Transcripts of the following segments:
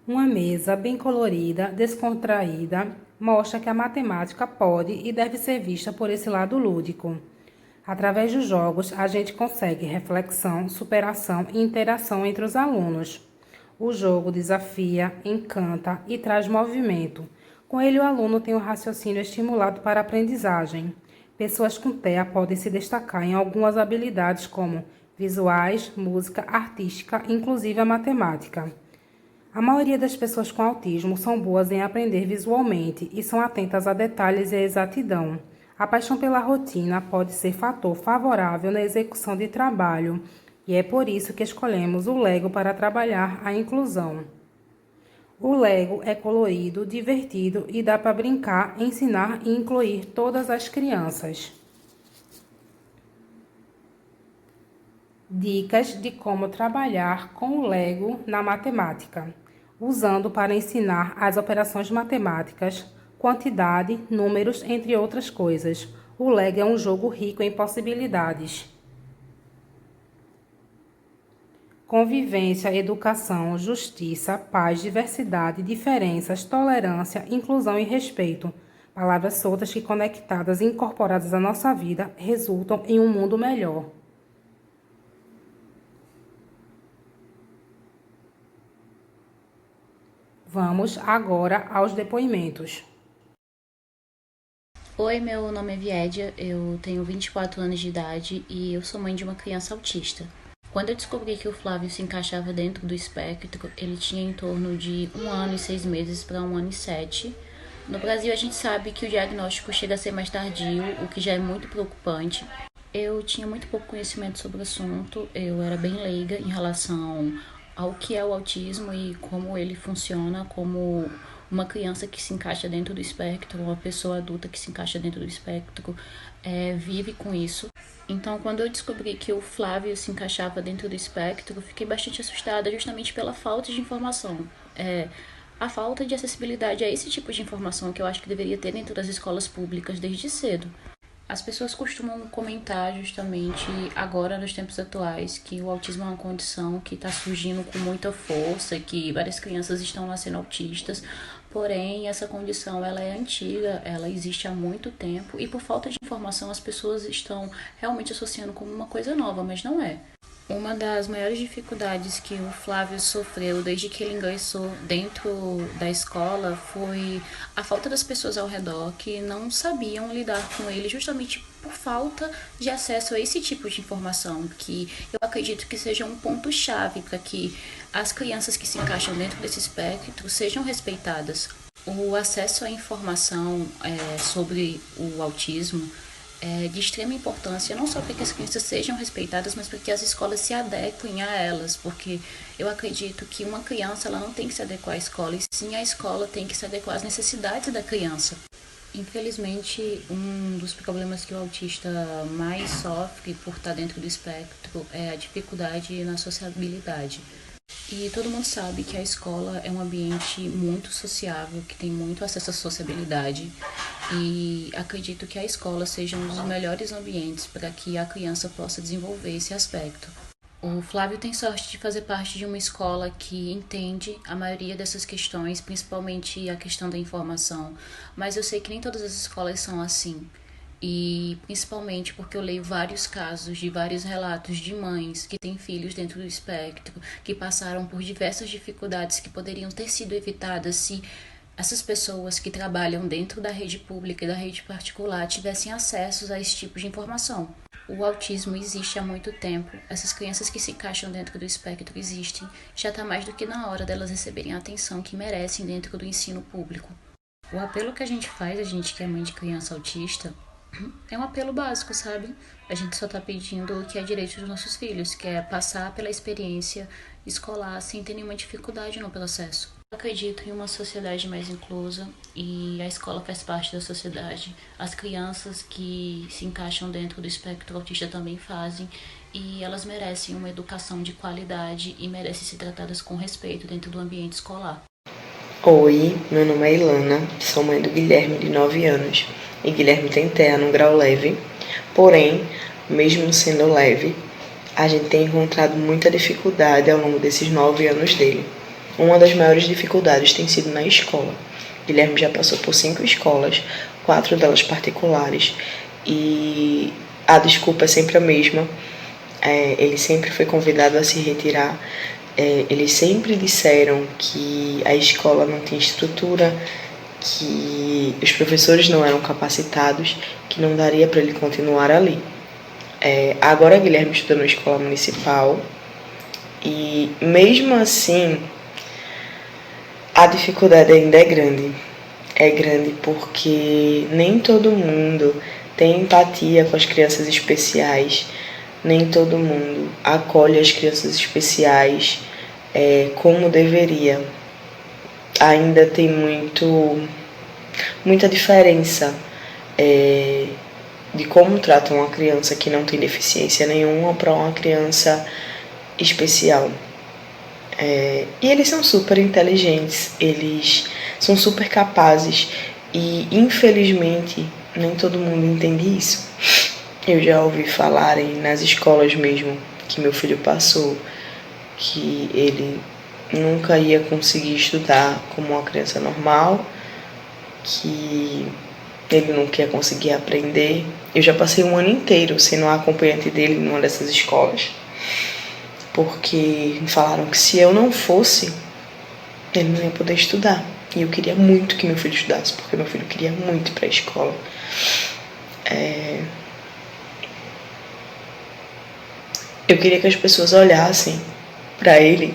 Uma mesa bem colorida, descontraída, mostra que a matemática pode e deve ser vista por esse lado lúdico. Através dos jogos, a gente consegue reflexão, superação e interação entre os alunos. O jogo desafia, encanta e traz movimento. Com ele, o aluno tem o raciocínio estimulado para a aprendizagem. Pessoas com TEA podem se destacar em algumas habilidades como visuais, música, artística, inclusive a matemática. A maioria das pessoas com autismo são boas em aprender visualmente e são atentas a detalhes e a exatidão. A paixão pela rotina pode ser fator favorável na execução de trabalho, e é por isso que escolhemos o Lego para trabalhar a inclusão. O Lego é colorido, divertido e dá para brincar, ensinar e incluir todas as crianças. Dicas de como trabalhar com o Lego na matemática. Usando para ensinar as operações matemáticas, quantidade, números, entre outras coisas. O Lego é um jogo rico em possibilidades. Convivência, educação, justiça, paz, diversidade, diferenças, tolerância, inclusão e respeito. Palavras soltas que, conectadas e incorporadas à nossa vida, resultam em um mundo melhor. Vamos agora aos depoimentos. Oi, meu nome é Viédia, eu tenho 24 anos de idade e eu sou mãe de uma criança autista. Quando eu descobri que o Flávio se encaixava dentro do espectro, ele tinha em torno de 1 ano e 6 meses para 1 ano e 7. No Brasil, a gente sabe que o diagnóstico chega a ser mais tardio, o que já é muito preocupante. Eu tinha muito pouco conhecimento sobre o assunto, eu era bem leiga em relação ao que é o autismo e como ele funciona, como uma criança que se encaixa dentro do espectro, uma pessoa adulta que se encaixa dentro do espectro, vive com isso. Então, quando eu descobri que o Flávio se encaixava dentro do espectro, eu fiquei bastante assustada justamente pela falta de informação. A falta de acessibilidade a esse tipo de informação que eu acho que deveria ter dentro das escolas públicas desde cedo. As pessoas costumam comentar justamente agora, nos tempos atuais, que o autismo é uma condição que está surgindo com muita força, que várias crianças estão nascendo autistas, porém essa condição ela é antiga, ela existe há muito tempo e por falta de informação as pessoas estão realmente associando como uma coisa nova, mas não é. Uma das maiores dificuldades que o Flávio sofreu desde que ele ingressou dentro da escola foi a falta das pessoas ao redor que não sabiam lidar com ele justamente por falta de acesso a esse tipo de informação, que eu acredito que seja um ponto-chave para que as crianças que se encaixam dentro desse espectro sejam respeitadas. O acesso à informação sobre o autismo é de extrema importância, não só para que as crianças sejam respeitadas, mas para que as escolas se adequem a elas, porque eu acredito que uma criança ela não tem que se adequar à escola, e sim a escola tem que se adequar às necessidades da criança. Infelizmente, um dos problemas que o autista mais sofre por estar dentro do espectro é a dificuldade na sociabilidade. E todo mundo sabe que a escola é um ambiente muito sociável, que tem muito acesso à sociabilidade. E acredito que a escola seja um dos melhores ambientes para que a criança possa desenvolver esse aspecto. O Flávio tem sorte de fazer parte de uma escola que entende a maioria dessas questões, principalmente a questão da informação, mas eu sei que nem todas as escolas são assim. E principalmente porque eu leio vários casos de vários relatos de mães que têm filhos dentro do espectro, que passaram por diversas dificuldades que poderiam ter sido evitadas se essas pessoas que trabalham dentro da rede pública e da rede particular tivessem acesso a esse tipo de informação. O autismo existe há muito tempo, essas crianças que se encaixam dentro do espectro existem, já está mais do que na hora delas receberem a atenção que merecem dentro do ensino público. O apelo que a gente faz, a gente que é mãe de criança autista, é um apelo básico, sabe? A gente só tá pedindo o que é direito dos nossos filhos, que é passar pela experiência escolar sem ter nenhuma dificuldade no processo. Eu acredito em uma sociedade mais inclusa e a escola faz parte da sociedade. As crianças que se encaixam dentro do espectro autista também fazem e elas merecem uma educação de qualidade e merecem ser tratadas com respeito dentro do ambiente escolar. Oi, meu nome é Ilana, sou mãe do Guilherme de 9 anos e Guilherme tem TEA no grau leve, porém, mesmo sendo leve, a gente tem encontrado muita dificuldade ao longo desses 9 anos dele. uma das maiores dificuldades tem sido na escola. Guilherme já passou por 5 escolas, 4 delas particulares, e a desculpa é sempre a mesma. Ele sempre foi convidado a se retirar. Eles sempre disseram que a escola não tinha estrutura, que os professores não eram capacitados, que não daria para ele continuar ali. Agora Guilherme estuda na escola municipal e mesmo assim a dificuldade ainda é grande. É grande porque nem todo mundo tem empatia com as crianças especiais, nem todo mundo acolhe as crianças especiais como deveria. Ainda tem muita diferença de como tratam uma criança que não tem deficiência nenhuma para uma criança especial. E eles são super inteligentes, eles são super capazes e, infelizmente, nem todo mundo entende isso. Eu já ouvi falarem nas escolas mesmo que meu filho passou que ele nunca ia conseguir estudar como uma criança normal, que ele nunca ia conseguir aprender. Eu já passei um ano inteiro sendo a acompanhante dele numa dessas escolas, porque me falaram que se eu não fosse, ele não ia poder estudar. E eu queria muito que meu filho estudasse, porque meu filho queria muito ir para a escola. Eu queria que as pessoas olhassem para ele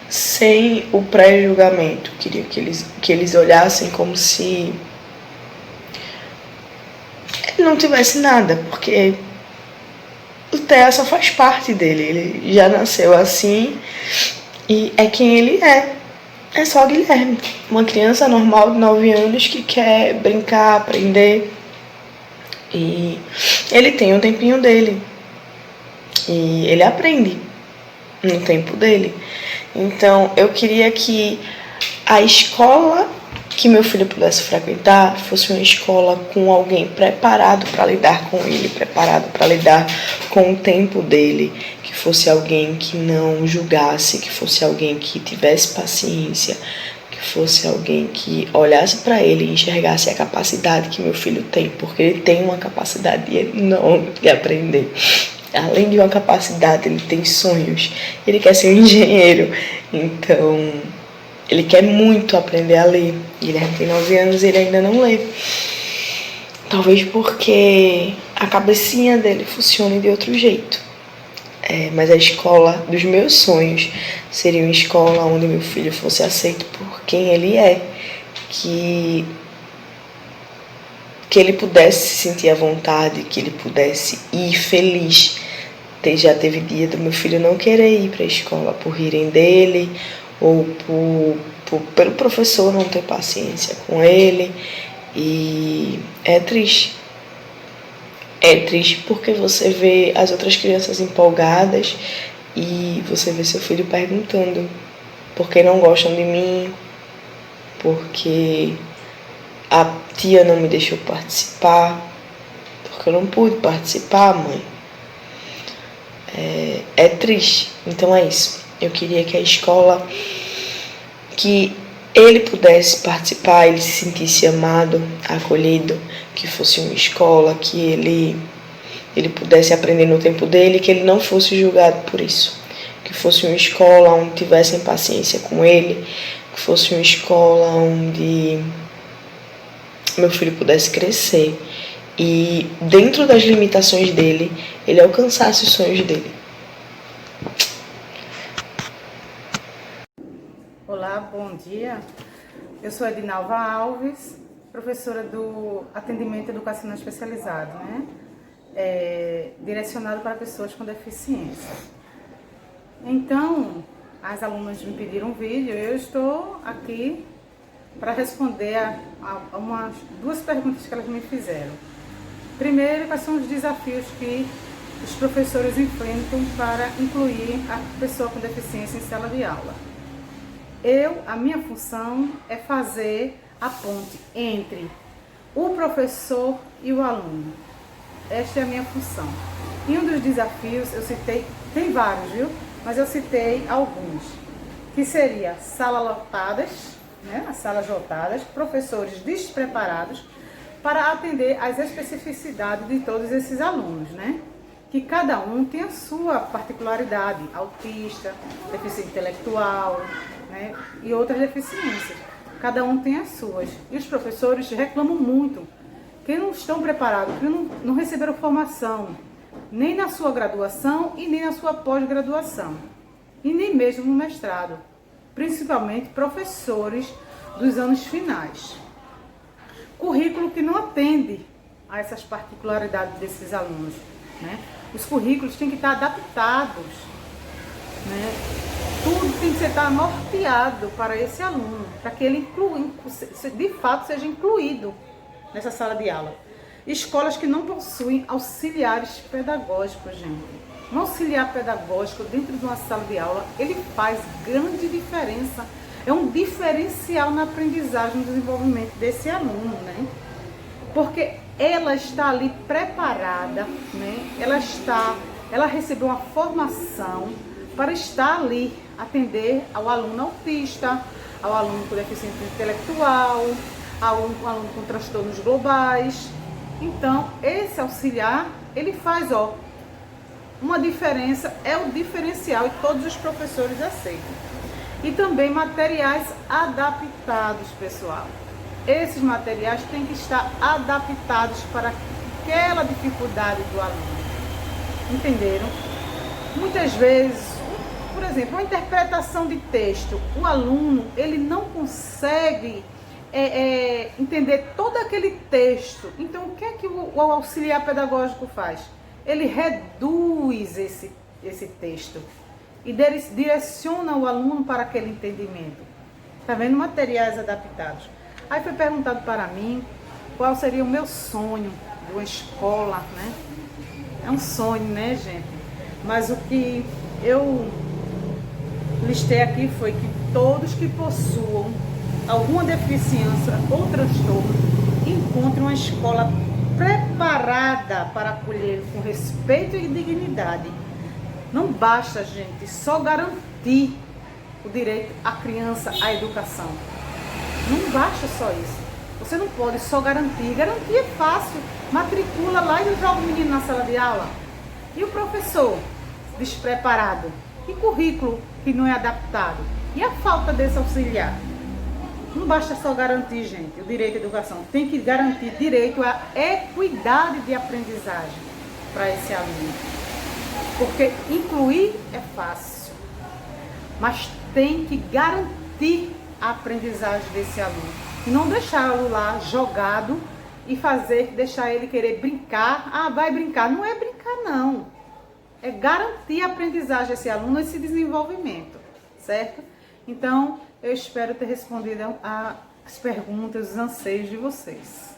sem o pré-julgamento. Queria que eles olhassem como se ele não tivesse nada, porque o Thea só faz parte dele. Ele já nasceu assim e é quem ele é. É só Guilherme, uma criança normal de 9 anos que quer brincar, aprender. E ele tem o tempinho dele. E ele aprende no tempo dele. Então, eu queria que a escola que meu filho pudesse frequentar fosse uma escola com alguém preparado para lidar com ele, preparado para lidar com o tempo dele, que fosse alguém que não julgasse, que fosse alguém que tivesse paciência, que fosse alguém que olhasse para ele e enxergasse a capacidade que meu filho tem, porque ele tem uma capacidade enorme de aprender. Além de uma capacidade, ele tem sonhos, ele quer ser um engenheiro, então ele quer muito aprender a ler. Guilherme tem 9 anos e ele ainda não lê. Talvez porque a cabecinha dele funcione de outro jeito. Mas a escola dos meus sonhos seria uma escola onde meu filho fosse aceito por quem ele é, que ele pudesse se sentir à vontade, que ele pudesse ir feliz. Já teve dia do meu filho não querer ir para a escola por rirem dele, ou pelo professor não ter paciência com ele. E é triste. É triste porque você vê as outras crianças empolgadas e você vê seu filho perguntando por que não gostam de mim, porque a tia não me deixou participar, porque eu não pude participar, mãe. É triste. Então é isso. Eu queria que a escola, que ele pudesse participar, ele se sentisse amado, acolhido, que fosse uma escola que ele pudesse aprender no tempo dele, que ele não fosse julgado por isso. Que fosse uma escola onde tivessem paciência com ele, que fosse uma escola onde meu filho pudesse crescer e, dentro das limitações dele, ele alcançasse os sonhos dele. Olá, bom dia. Eu sou Edinalva Alves, professora do atendimento educacional especializado, direcionado para pessoas com deficiência. Então, as alunas me pediram um vídeo e eu estou aqui para responder a umas 2 perguntas que elas me fizeram. Primeiro, quais são os desafios que os professores enfrentam para incluir a pessoa com deficiência em sala de aula? A minha função é fazer a ponte entre o professor e o aluno. Esta é a minha função. E um dos desafios, eu citei, tem vários, viu? mas eu citei alguns, que seria salas lotadas, né, as salas lotadas, professores despreparados para atender às especificidades de todos esses alunos, né? Que cada um tem a sua particularidade, autista, deficiente intelectual, né, e outras deficiências. Cada um tem as suas. E os professores reclamam muito, que não estão preparados, que não receberam formação, nem na sua graduação e nem na sua pós-graduação, e nem mesmo no mestrado, principalmente professores dos anos finais. Currículo que não atende a essas particularidades desses alunos, né? Os currículos têm que estar adaptados, né? Tudo tem que estar norteado para esse aluno, para que ele de fato seja incluído nessa sala de aula. Escolas que não possuem auxiliares pedagógicos, gente. Um auxiliar pedagógico dentro de uma sala de aula, ele faz grande diferença. É um diferencial na aprendizagem, no desenvolvimento desse aluno, né? Porque ela está ali preparada, né? Ela recebeu uma formação para estar ali, atender ao aluno autista, ao aluno com deficiência intelectual, ao aluno com transtornos globais. Então, esse auxiliar, ele faz, uma diferença, é o diferencial e todos os professores aceitam. E também materiais adaptados, pessoal. Esses materiais têm que estar adaptados para aquela dificuldade do aluno. Entenderam? Muitas vezes, por exemplo, uma interpretação de texto, o aluno, ele não consegue entender todo aquele texto. Então, o que é que o auxiliar pedagógico faz? Ele reduz esse texto e direciona o aluno para aquele entendimento. Tá vendo? Materiais adaptados. Aí foi perguntado para mim qual seria o meu sonho de uma escola, né? É um sonho, né, gente? Mas o que eu listei aqui foi que todos que possuam alguma deficiência ou transtorno encontrem uma escola preparada para acolher com respeito e dignidade. Não basta, gente, só garantir o direito à criança à educação. Não basta só isso. Você não pode só garantir. Garantir é fácil. Matricula lá e joga o menino na sala de aula. E o professor despreparado? E currículo que não é adaptado? E a falta desse auxiliar? Não basta só garantir, gente, o direito à educação. Tem que garantir direito à equidade de aprendizagem para esse aluno. Porque incluir é fácil, mas tem que garantir a aprendizagem desse aluno. E não deixá-lo lá jogado e deixar ele querer brincar. Ah, vai brincar. Não é brincar, não. É garantir a aprendizagem desse aluno, esse desenvolvimento, certo? Então, eu espero ter respondido às perguntas, os anseios de vocês.